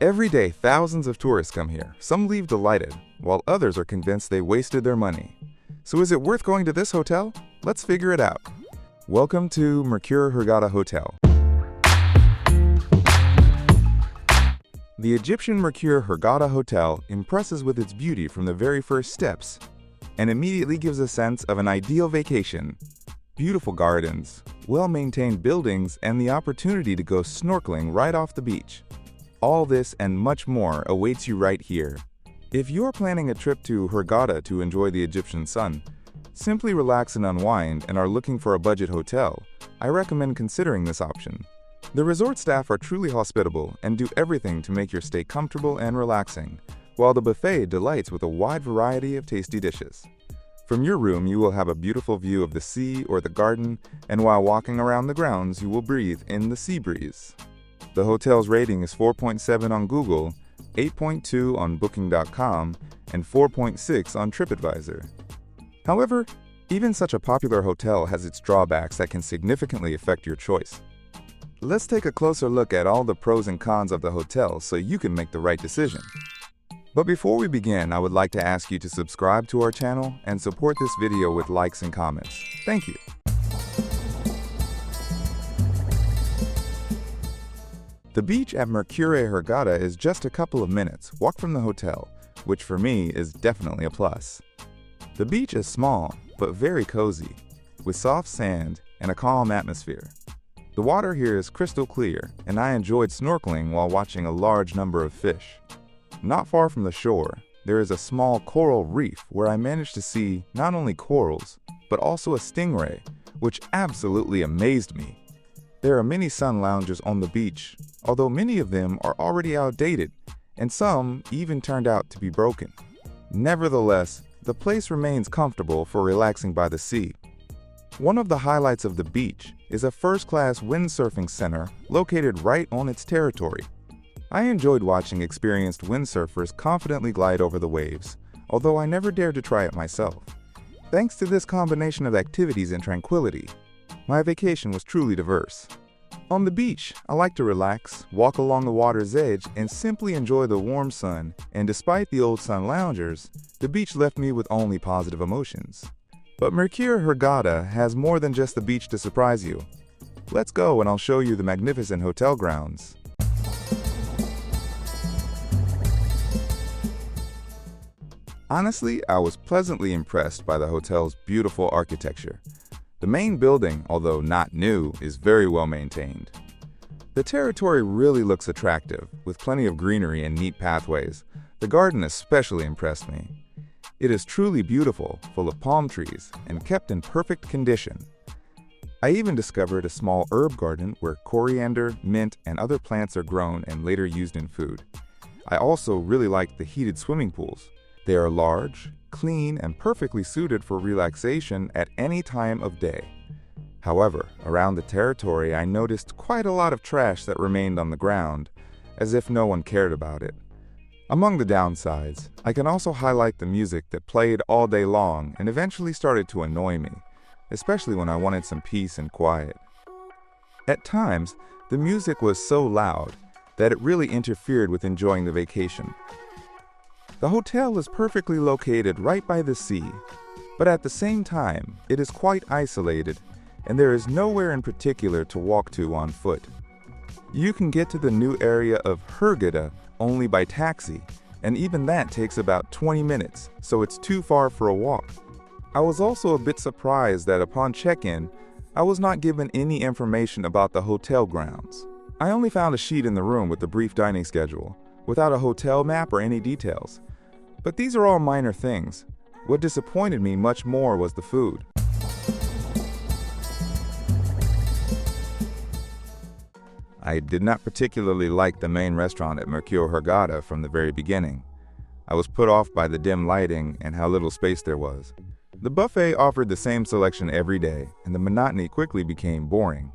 Every day, thousands of tourists come here. Some leave delighted, while others are convinced they wasted their money. So is it worth going to this hotel? Let's figure it out. Welcome to Mercure Hurghada Hotel. The Egyptian Mercure Hurghada Hotel impresses with its beauty from the very first steps and immediately gives a sense of an ideal vacation. Beautiful gardens, well-maintained buildings, and the opportunity to go snorkeling right off the beach. All this and much more awaits you right here. If you're planning a trip to Hurghada to enjoy the Egyptian sun, simply relax and unwind, and are looking for a budget hotel, I recommend considering this option. The resort staff are truly hospitable and do everything to make your stay comfortable and relaxing, while the buffet delights with a wide variety of tasty dishes. From your room, you will have a beautiful view of the sea or the garden, and while walking around the grounds, you will breathe in the sea breeze. The hotel's rating is 4.7 on Google, 8.2 on Booking.com, and 4.6 on TripAdvisor. However, even such a popular hotel has its drawbacks that can significantly affect your choice. Let's take a closer look at all the pros and cons of the hotel so you can make the right decision. But before we begin, I would like to ask you to subscribe to our channel and support this video with likes and comments. Thank you. The beach at Mercure Hurghada is just a couple of minutes walk from the hotel, which for me is definitely a plus. The beach is small, but very cozy, with soft sand and a calm atmosphere. The water here is crystal clear, and I enjoyed snorkeling while watching a large number of fish. Not far from the shore, there is a small coral reef where I managed to see not only corals, but also a stingray, which absolutely amazed me. There are many sun loungers on the beach, although many of them are already outdated, and some even turned out to be broken. Nevertheless, the place remains comfortable for relaxing by the sea. One of the highlights of the beach is a first-class windsurfing center located right on its territory. I enjoyed watching experienced windsurfers confidently glide over the waves, although I never dared to try it myself. Thanks to this combination of activities and tranquility, my vacation was truly diverse. On the beach, I like to relax, walk along the water's edge, and simply enjoy the warm sun, and despite the old sun loungers, the beach left me with only positive emotions. But Mercure Hurghada has more than just the beach to surprise you. Let's go and I'll show you the magnificent hotel grounds. Honestly, I was pleasantly impressed by the hotel's beautiful architecture. The main building, although not new, is very well maintained. The territory really looks attractive, with plenty of greenery and neat pathways. The garden especially impressed me. It is truly beautiful, full of palm trees, and kept in perfect condition. I even discovered a small herb garden where coriander, mint, and other plants are grown and later used in food. I also really liked the heated swimming pools. They are large, clean, and perfectly suited for relaxation at any time of day. However, around the territory I noticed quite a lot of trash that remained on the ground, as if no one cared about it. Among the downsides, I can also highlight the music that played all day long and eventually started to annoy me, especially when I wanted some peace and quiet. At times, the music was so loud that it really interfered with enjoying the vacation. The hotel is perfectly located right by the sea, but at the same time, it is quite isolated, and there is nowhere in particular to walk to on foot. You can get to the new area of Hurghada only by taxi, and even that takes about 20 minutes, so it's too far for a walk. I was also a bit surprised that upon check-in, I was not given any information about the hotel grounds. I only found a sheet in the room with a brief dining schedule, without a hotel map or any details. But these are all minor things. What disappointed me much more was the food. I did not particularly like the main restaurant at Mercure Hurghada from the very beginning. I was put off by the dim lighting and how little space there was. The buffet offered the same selection every day, and the monotony quickly became boring.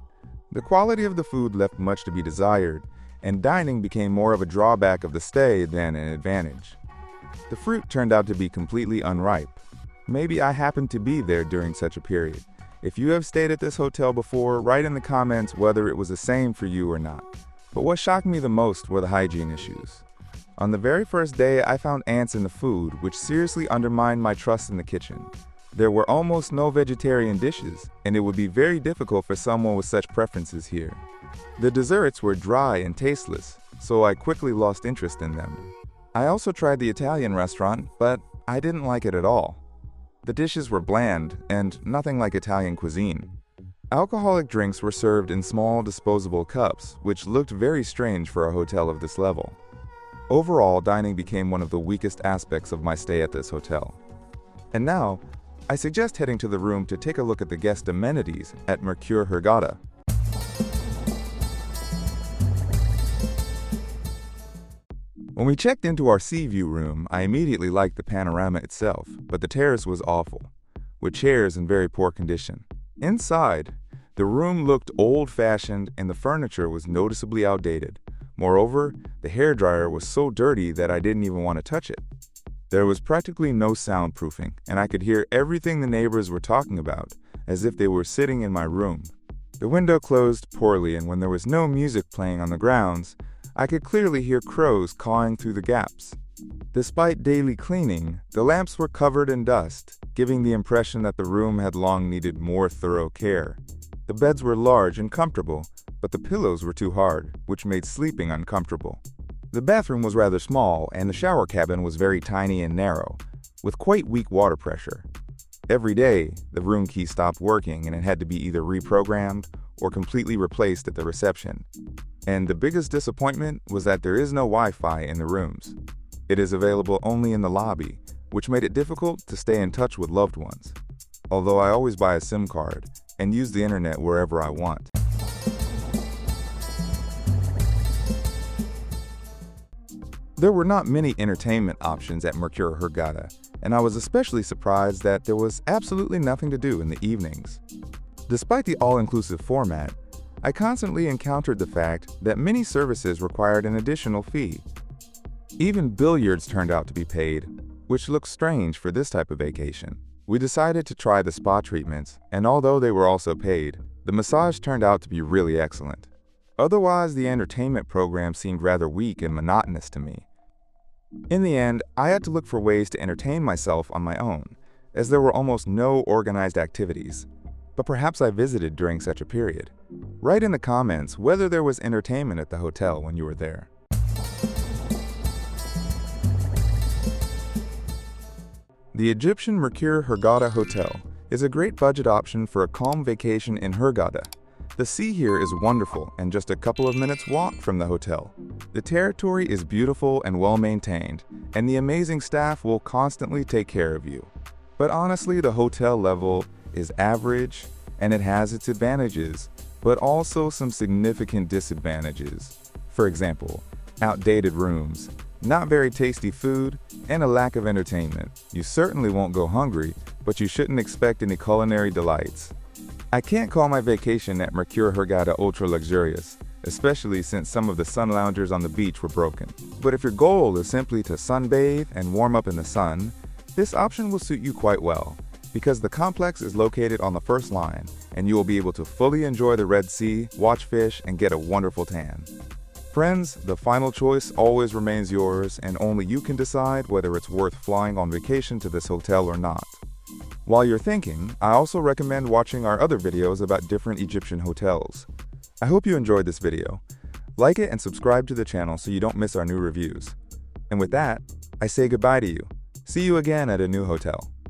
The quality of the food left much to be desired, and dining became more of a drawback of the stay than an advantage. The fruit turned out to be completely unripe. Maybe I happened to be there during such a period. If you have stayed at this hotel before, write in the comments whether it was the same for you or not. But what shocked me the most were the hygiene issues. On the very first day, I found ants in the food, which seriously undermined my trust in the kitchen. There were almost no vegetarian dishes, and it would be very difficult for someone with such preferences here. The desserts were dry and tasteless, so I quickly lost interest in them. I also tried the Italian restaurant, but I didn't like it at all. The dishes were bland and nothing like Italian cuisine. Alcoholic drinks were served in small disposable cups, which looked very strange for a hotel of this level. Overall, dining became one of the weakest aspects of my stay at this hotel. And now, I suggest heading to the room to take a look at the guest amenities at Mercure Hurghada. When we checked into our sea view room, I immediately liked the panorama itself, but the terrace was awful, with chairs in very poor condition. Inside, the room looked old-fashioned and the furniture was noticeably outdated. Moreover, the hairdryer was so dirty that I didn't even want to touch it. There was practically no soundproofing, and I could hear everything the neighbors were talking about, as if they were sitting in my room. The window closed poorly, and when there was no music playing on the grounds, I could clearly hear crows cawing through the gaps. Despite daily cleaning, the lamps were covered in dust, giving the impression that the room had long needed more thorough care. The beds were large and comfortable, but the pillows were too hard, which made sleeping uncomfortable. The bathroom was rather small, and the shower cabin was very tiny and narrow, with quite weak water pressure. Every day, the room key stopped working and it had to be either reprogrammed or completely replaced at the reception. And the biggest disappointment was that there is no Wi-Fi in the rooms. It is available only in the lobby, which made it difficult to stay in touch with loved ones. Although I always buy a SIM card and use the internet wherever I want. There were not many entertainment options at Mercure Hurghada, and I was especially surprised that there was absolutely nothing to do in the evenings. Despite the all-inclusive format, I constantly encountered the fact that many services required an additional fee. Even billiards turned out to be paid, which looks strange for this type of vacation. We decided to try the spa treatments, and although they were also paid, the massage turned out to be really excellent. Otherwise, the entertainment program seemed rather weak and monotonous to me. In the end, I had to look for ways to entertain myself on my own, as there were almost no organized activities. But perhaps I visited during such a period. Write in the comments whether there was entertainment at the hotel when you were there. The Egyptian Mercure Hurghada Hotel is a great budget option for a calm vacation in Hurghada. The sea here is wonderful and just a couple of minutes walk from the hotel. The territory is beautiful and well maintained, and the amazing staff will constantly take care of you. But honestly, the hotel level is average and it has its advantages, but also some significant disadvantages. For example, outdated rooms, not very tasty food, and a lack of entertainment. You certainly won't go hungry, but you shouldn't expect any culinary delights. I can't call my vacation at Mercure Hurghada ultra luxurious, especially since some of the sun loungers on the beach were broken. But if your goal is simply to sunbathe and warm up in the sun, this option will suit you quite well, because the complex is located on the first line, and you will be able to fully enjoy the Red Sea, watch fish, and get a wonderful tan. Friends, the final choice always remains yours, and only you can decide whether it's worth flying on vacation to this hotel or not. While you're thinking, I also recommend watching our other videos about different Egyptian hotels. I hope you enjoyed this video. Like it and subscribe to the channel so you don't miss our new reviews. And with that, I say goodbye to you. See you again at a new hotel.